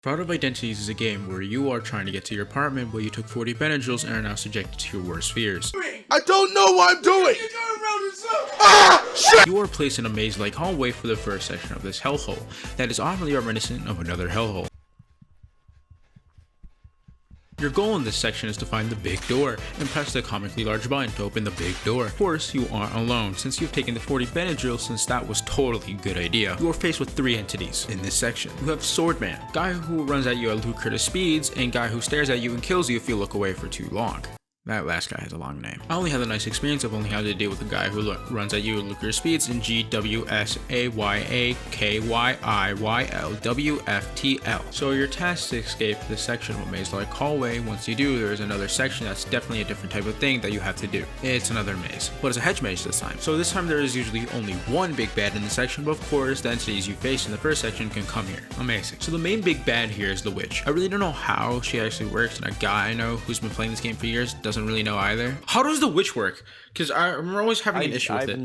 Fraud of Identities is a game where you are trying to get to your apartment where you took 40 Benadryls and are now subjected to your worst fears. I don't know what I'm doing! Ah! Shit! You are placed in a maze-like hallway for the first section of this hellhole that is oddly reminiscent of another hellhole. Your goal in this section is to find the big door and press the comically large button to open the big door. Of course, you aren't alone since you've taken the 40 Benadryl since that was totally a good idea. You are faced with 3 entities in this section. You have Swordman, guy who runs at you at lucrative speeds, and guy who stares at you and kills you if you look away for too long. That last guy has a long name. I only had a nice experience of only having to deal with a guy who runs at you at lucrative speeds in GWSAYAKYIYLWFTL. So your task to escape this section of a maze-like hallway. Once you do, there is another section that's definitely a different type of thing that you have to do. It's another maze, but it's a hedge maze this time. So this time there is usually only one big bad in the section, but of course the entities you face in the first section can come here. Amazing. So the main big bad here is the witch. I really don't know how she actually works, and a guy I know who's been playing this game for years doesn't really know either. How does the witch work? Because I'm always having an issue with it.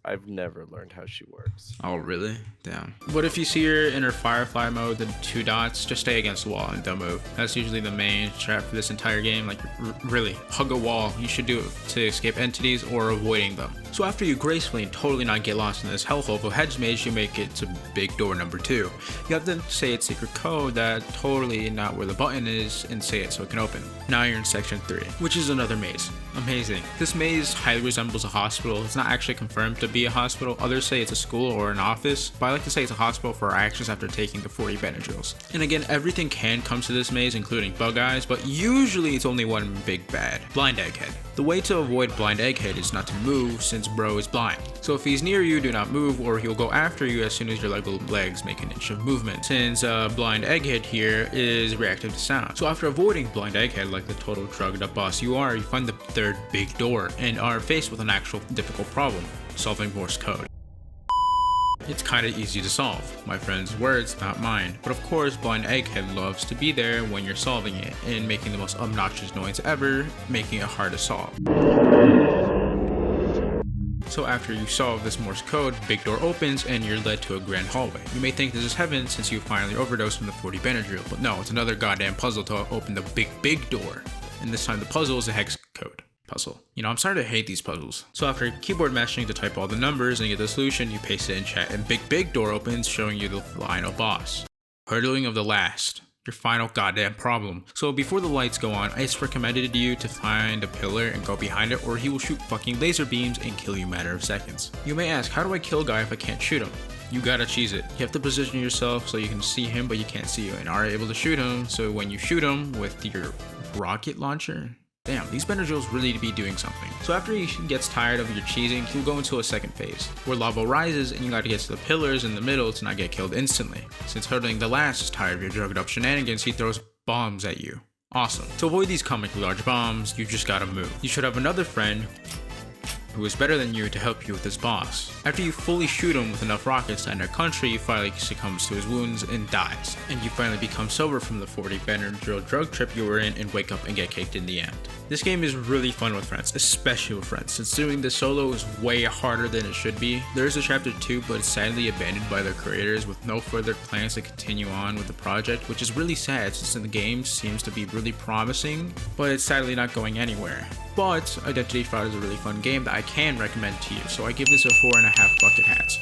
I've never learned how she works. Oh, really? Damn. But if you see her in her firefly mode, the 2 dots, just stay against the wall and don't move. That's usually the main trap for this entire game. Like, really, hug a wall. You should do it to escape entities or avoiding them. So after you gracefully and totally not get lost in this hellhole of a hedge maze, you make it to big door number 2. You have to say its secret code that totally not where the button is and say it so it can open. Now you're in section 3, which is another maze. Amazing. This maze highly resembles a hospital. It's not actually confirmed to be a hospital. Others say it's a school or an office, but I like to say it's a hospital for our actions after taking the 40 Benadryls. And again, everything can come to this maze, including bug eyes, but usually it's only one big bad: blind Egghead. The way to avoid blind Egghead is not to move, since bro is blind. So if he's near you, do not move, or he'll go after you as soon as your legs make an inch of movement, since blind Egghead here is reactive to sound. So after avoiding blind Egghead like the total drugged up boss you are, you find the third big door and are faced with an actual difficult problem: solving Morse code. It's kinda easy to solve. My friend's words, not mine. But of course, blind Egghead loves to be there when you're solving it and making the most obnoxious noise ever, making it hard to solve. So after you solve this Morse code, big door opens and you're led to a grand hallway. You may think this is heaven since you finally overdosed from the 40 Benadryl, but no, it's another goddamn puzzle to open the big door. And this time the puzzle is a Hex Code puzzle. You know, I'm starting to hate these puzzles. So after keyboard mashing to type all the numbers and get the solution, you paste it in chat and big door opens, showing you the final boss. Hurdling of the last. Your final goddamn problem. So before the lights go on, it's recommended to you to find a pillar and go behind it, or he will shoot fucking laser beams and kill you in a matter of seconds. You may ask, how do I kill a guy if I can't shoot him? You gotta cheese it. You have to position yourself so you can see him but you can't see you, and are able to shoot him, so when you shoot him with your rocket launcher, damn, these Benadryls really be doing something. So after he gets tired of your cheesing, he'll go into a second phase, where lava rises and you gotta get to the pillars in the middle to not get killed instantly. Since hurdling the last is tired of your drugged up shenanigans, he throws bombs at you. Awesome. To avoid these comically large bombs, you just gotta move. You should have another friend who is better than you to help you with this boss. After you fully shoot him with enough rockets to enter country, he finally succumbs to his wounds and dies. And you finally become sober from the 40 Benadryl drug trip you were in and wake up and get kicked in the end. This game is really fun with friends, especially with friends, since doing this solo is way harder than it should be. There is a chapter 2, but it's sadly abandoned by the creators with no further plans to continue on with the project, which is really sad since the game seems to be really promising, but it's sadly not going anywhere. But Identity Fraud is a really fun game that I can recommend to you, so I give this a 4.5 bucket hats.